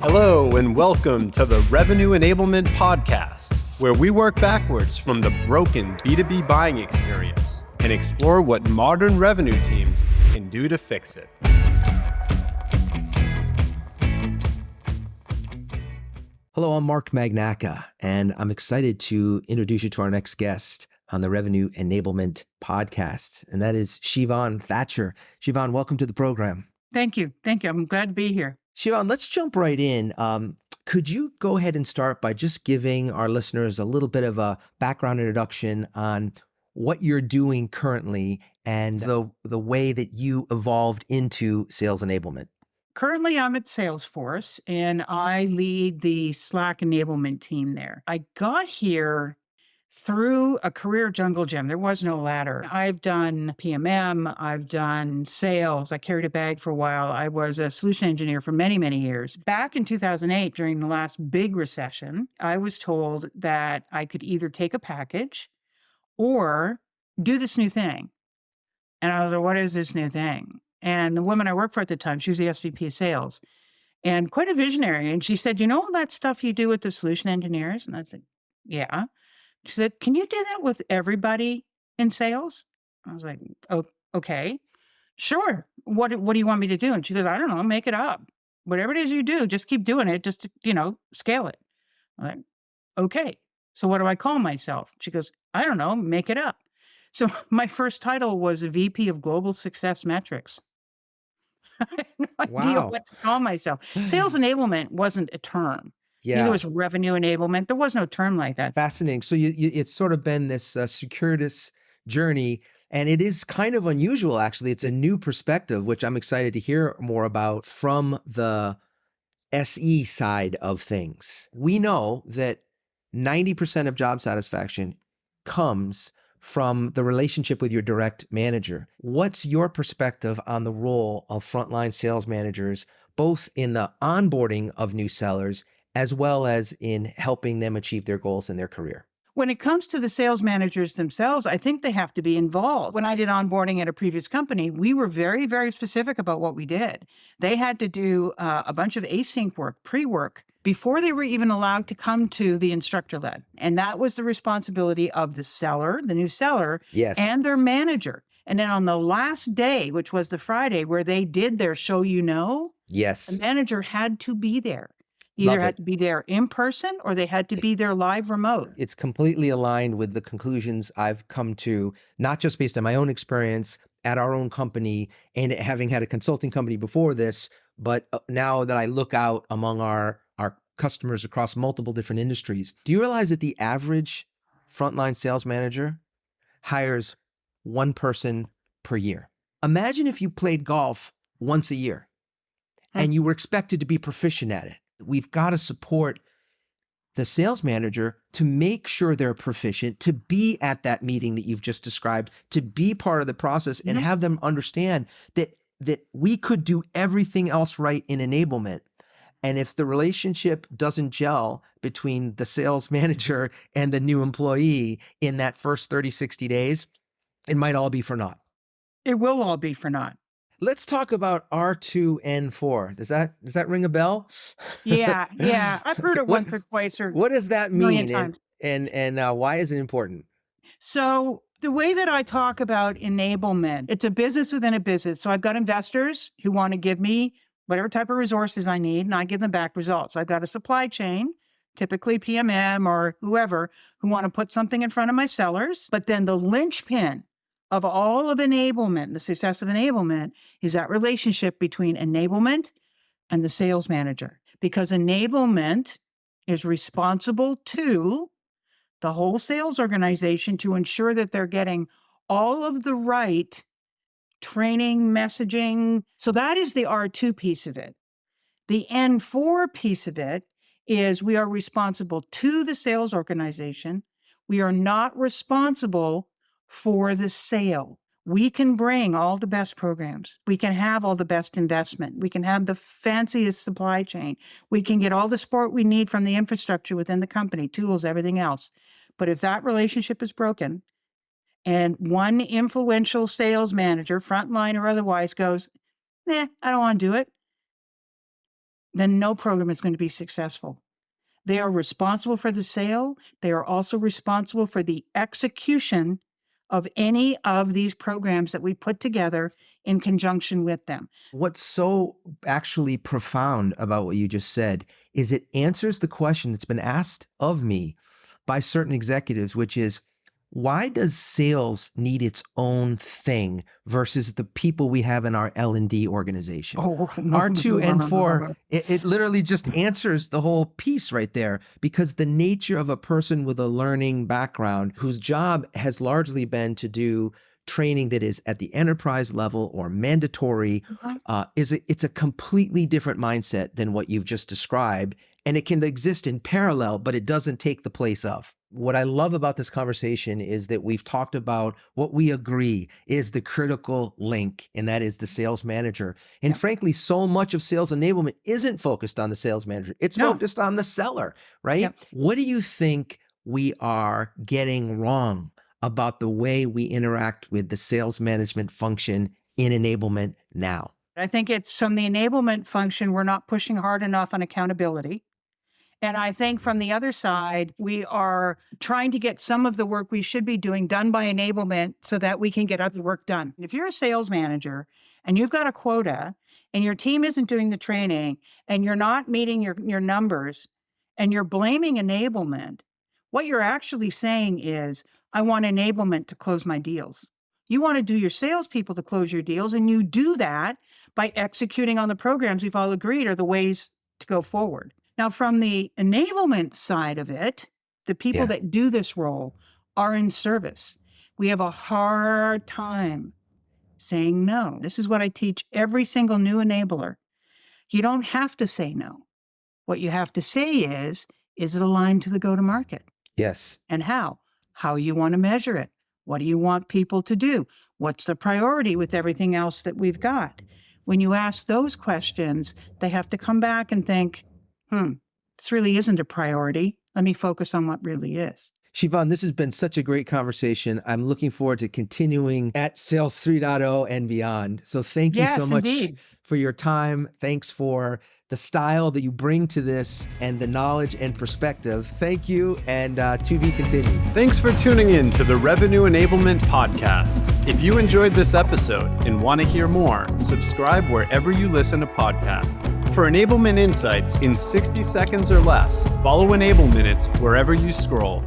Hello, and welcome to the Revenue Enablement Podcast, where we work backwards from the broken B2B buying experience and explore what modern revenue teams can do to fix it. Hello, I'm Mark Magnacca, and I'm excited to introduce you to our next guest on the Revenue Enablement Podcast, and that is Sheevaun Thatcher. Sheevaun, welcome to the program. Thank you. I'm glad to be here. Sheevaun, let's jump right in. Could you go ahead and start by just giving our listeners a little bit of a background introduction on what you're doing currently and the way that you evolved into sales enablement? Currently, I'm at Salesforce, and I lead the Slack Enablement team there. I got here through a career jungle gym. There was no ladder. I've done PMM. I've done sales. I carried a bag for a while. I was a solution engineer for many, many years. Back in 2008, during the last big recession, I was told that I could either take a package or do this new thing. And I was like, what is this new thing? And the woman I worked for at the time, she was the SVP of sales and quite a visionary. And she said, you know all that stuff you do with the solution engineers? And I said, yeah. She said, can you do that with everybody in sales? I was like, oh, okay, sure. What do you want me to do? And she goes, I don't know, make it up. Whatever it is you do, just keep doing it. Just, scale it. I'm like, okay. So what do I call myself? She goes, I don't know, make it up. So my first title was VP of Global Success Metrics. I had no idea what to call myself. Sales enablement wasn't a term. Yeah. It was revenue enablement. There was no term like that. Fascinating. So it's sort of been this circuitous journey, and it is kind of unusual, actually. It's a new perspective, which I'm excited to hear more about from the SE side of things. We know that 90% of job satisfaction comes from the relationship with your direct manager. What's your perspective on the role of frontline sales managers, both in the onboarding of new sellers as well as in helping them achieve their goals in their career? When it comes to the sales managers themselves, I think they have to be involved. When I did onboarding at a previous company, we were very, very specific about what we did. They had to do a bunch of async work, pre-work, before they were even allowed to come to the instructor-led. And that was the responsibility of the seller, the new seller, Yes, and their manager. And then on the last day, which was the Friday, where they did their show yes, the manager had to be there. Either had to be there in person or they had to be there live remote. It's completely aligned with the conclusions I've come to, not just based on my own experience at our own company and having had a consulting company before this, but now that I look out among our customers across multiple different industries. Do you realize that the average frontline sales manager hires one person per year? Imagine if you played golf once a year and you were expected to be proficient at it. We've got to support the sales manager to make sure they're proficient, to be at that meeting that you've just described, to be part of the process and have them understand that we could do everything else right in enablement. And if the relationship doesn't gel between the sales manager and the new employee in that first 30, 60 days, it might all be for naught. It will all be for naught. Let's talk about R2N4. Does that ring a bell? Yeah. I've heard it once or twice or what does that mean? million times. And why is it important? So the way that I talk about enablement, it's a business within a business. So I've got investors who want to give me whatever type of resources I need, and I give them back results. I've got a supply chain, typically PMM or whoever, who want to put something in front of my sellers. But then the linchpin of all of enablement, the success of enablement, is that relationship between enablement and the sales manager. Because enablement is responsible to the whole sales organization to ensure that they're getting all of the right training, messaging. So that is the R2 piece of it. The N4 piece of it is we are responsible to the sales organization. We are not responsible for the sale. We can bring all the best programs. We can have all the best investment. We can have the fanciest supply chain. We can get all the support we need from the infrastructure within the company, tools, everything else. But if that relationship is broken and one influential sales manager, frontline or otherwise, goes, I don't want to do it, then no program is going to be successful. They are responsible for the sale. They are also responsible for the execution of any of these programs that we put together in conjunction with them. What's so actually profound about what you just said is it answers the question that's been asked of me by certain executives, which is, why does sales need its own thing versus the people we have in our L&D organization? R2 and 4, it literally just answers the whole piece right there, because the nature of a person with a learning background whose job has largely been to do training that is at the enterprise level or mandatory, it's a completely different mindset than what you've just described. And it can exist in parallel, but it doesn't take the place of. What I love about this conversation is that we've talked about what we agree is the critical link, and that is the sales manager. And frankly, so much of sales enablement isn't focused on the sales manager. It's focused on the seller, right? Yep. What do you think we are getting wrong about the way we interact with the sales management function in enablement now? I think it's from the enablement function, we're not pushing hard enough on accountability. And I think from the other side, we are trying to get some of the work we should be doing done by enablement so that we can get other work done. If you're a sales manager and you've got a quota and your team isn't doing the training and you're not meeting your numbers and you're blaming enablement, what you're actually saying is, I want enablement to close my deals. You want to do your salespeople to close your deals, and you do that by executing on the programs we've all agreed are the ways to go forward. Now, from the enablement side of it, the people that do this role are in service. We have a hard time saying no. This is what I teach every single new enabler. You don't have to say no. What you have to say is it aligned to the go-to-market? Yes. And how? How you want to measure it? What do you want people to do? What's the priority with everything else that we've got? When you ask those questions, they have to come back and think, this really isn't a priority. Let me focus on what really is. Sheevaun, this has been such a great conversation. I'm looking forward to continuing at Sales 3.0 and beyond. So thank you so much for your time. Thanks for the style that you bring to this and the knowledge and perspective. Thank you, and to be continued. Thanks for tuning in to the Revenue Enablement Podcast. If you enjoyed this episode and want to hear more, subscribe wherever you listen to podcasts. For enablement insights in 60 seconds or less, follow Enable Minutes wherever you scroll.